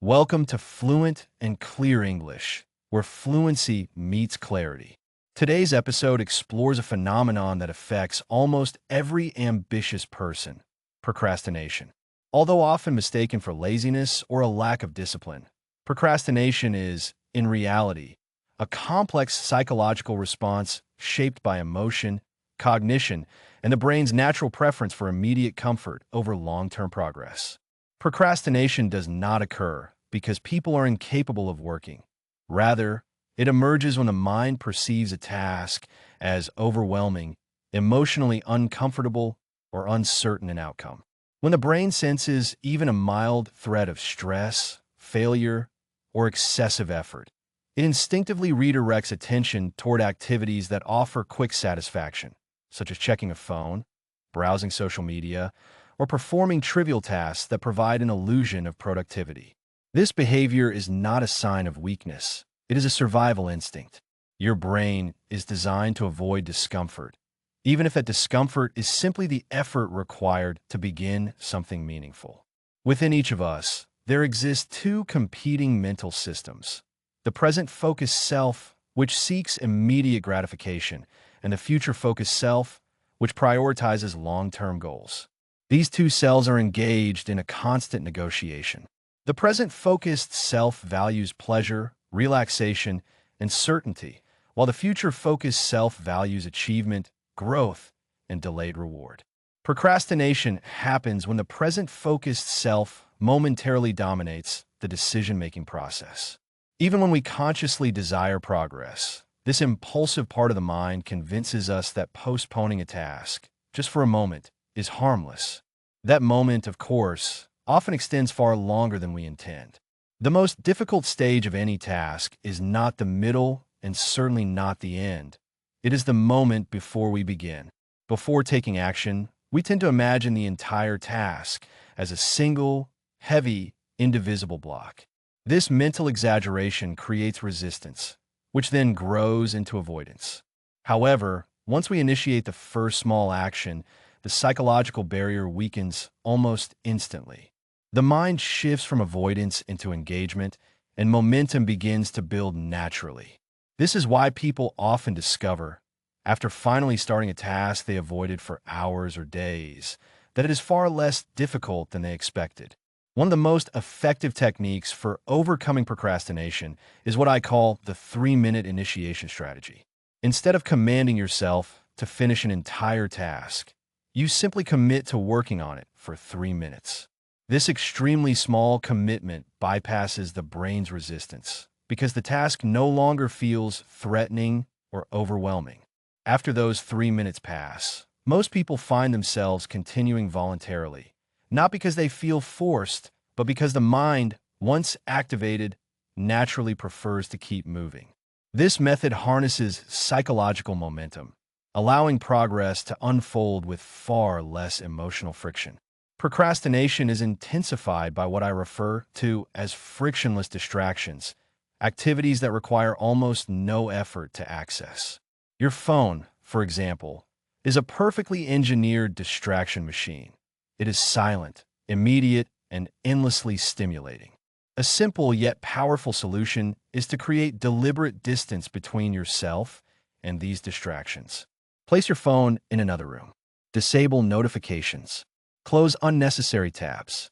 Welcome to Fluent and Clear English, where fluency meets clarity. Today's episode explores a phenomenon that affects almost every ambitious person: procrastination. Although often mistaken for laziness or a lack of discipline, procrastination is, in reality, a complex psychological response shaped by emotion, cognition, and the brain's natural preference for immediate comfort over long-term progress. Procrastination does not occur because people are incapable of working. Rather, it emerges when the mind perceives a task as overwhelming, emotionally uncomfortable, or uncertain in outcome. When the brain senses even a mild threat of stress, failure, or excessive effort, it instinctively redirects attention toward activities that offer quick satisfaction, such as checking a phone, browsing social media, or performing trivial tasks that provide an illusion of productivity. This behavior is not a sign of weakness. It is a survival instinct. Your brain is designed to avoid discomfort, even if that discomfort is simply the effort required to begin something meaningful. Within each of us, there exist two competing mental systems: the present-focused self, which seeks immediate gratification, and the future-focused self, which prioritizes long-term goals. These two selves are engaged in a constant negotiation. The present-focused self values pleasure, relaxation, and certainty, while the future-focused self values achievement, growth, and delayed reward. Procrastination happens when the present-focused self momentarily dominates the decision-making process. Even when we consciously desire progress, this impulsive part of the mind convinces us that postponing a task, just for a moment, is harmless. That moment, of course, often extends far longer than we intend. The most difficult stage of any task is not the middle and certainly not the end. It is the moment before we begin. Before taking action, we tend to imagine the entire task as a single, heavy, indivisible block. This mental exaggeration creates resistance, which then grows into avoidance. However, once we initiate the first small action, the psychological barrier weakens almost instantly. The mind shifts from avoidance into engagement, and momentum begins to build naturally. This is why people often discover, after finally starting a task they avoided for hours or days, that it is far less difficult than they expected. One of the most effective techniques for overcoming procrastination is what I call the 3-minute initiation strategy. Instead of commanding yourself to finish an entire task, you simply commit to working on it for 3 minutes. This extremely small commitment bypasses the brain's resistance because the task no longer feels threatening or overwhelming. After those 3 minutes pass, most people find themselves continuing voluntarily, not because they feel forced, but because the mind, once activated, naturally prefers to keep moving. This method harnesses psychological momentum, allowing progress to unfold with far less emotional friction. Procrastination is intensified by what I refer to as frictionless distractions, activities that require almost no effort to access. Your phone, for example, is a perfectly engineered distraction machine. It is silent, immediate, and endlessly stimulating. A simple yet powerful solution is to create deliberate distance between yourself and these distractions. Place your phone in another room. Disable notifications. Close unnecessary tabs.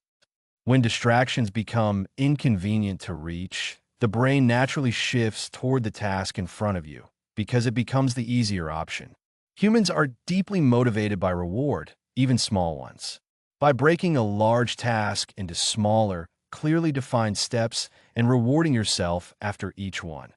When distractions become inconvenient to reach, the brain naturally shifts toward the task in front of you because it becomes the easier option. Humans are deeply motivated by reward, even small ones. By breaking a large task into smaller, clearly defined steps and rewarding yourself after each one,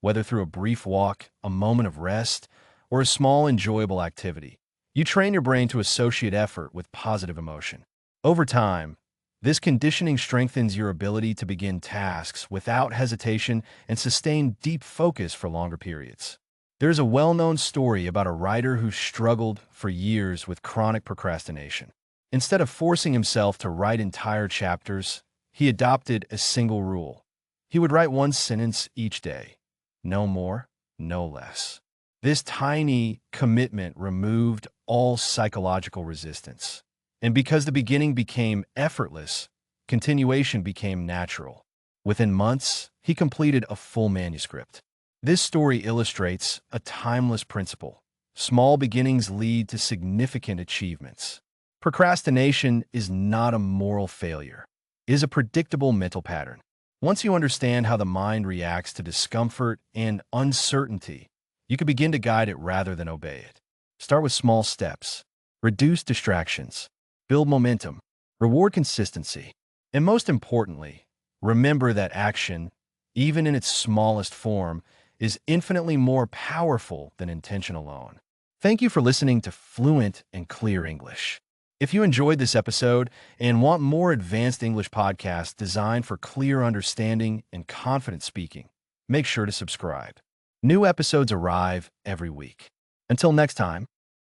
whether through a brief walk, a moment of rest, or a small enjoyable activity, you train your brain to associate effort with positive emotion. Over time, this conditioning strengthens your ability to begin tasks without hesitation and sustain deep focus for longer periods. There's a well-known story about a writer who struggled for years with chronic procrastination. Instead of forcing himself to write entire chapters, he adopted a single rule. He would write one sentence each day. No more, no less. This tiny commitment removed all psychological resistance. And because the beginning became effortless, continuation became natural. Within months, he completed a full manuscript. This story illustrates a timeless principle. Small beginnings lead to significant achievements. Procrastination is not a moral failure. It is a predictable mental pattern. Once you understand how the mind reacts to discomfort and uncertainty, you can begin to guide it rather than obey it. Start with small steps. Reduce distractions. Build momentum. Reward consistency. And most importantly, remember that action, even in its smallest form, is infinitely more powerful than intention alone. Thank you for listening to Fluent and Clear English. If you enjoyed this episode and want more advanced English podcasts designed for clear understanding and confident speaking, make sure to subscribe. New episodes arrive every week. Until next time,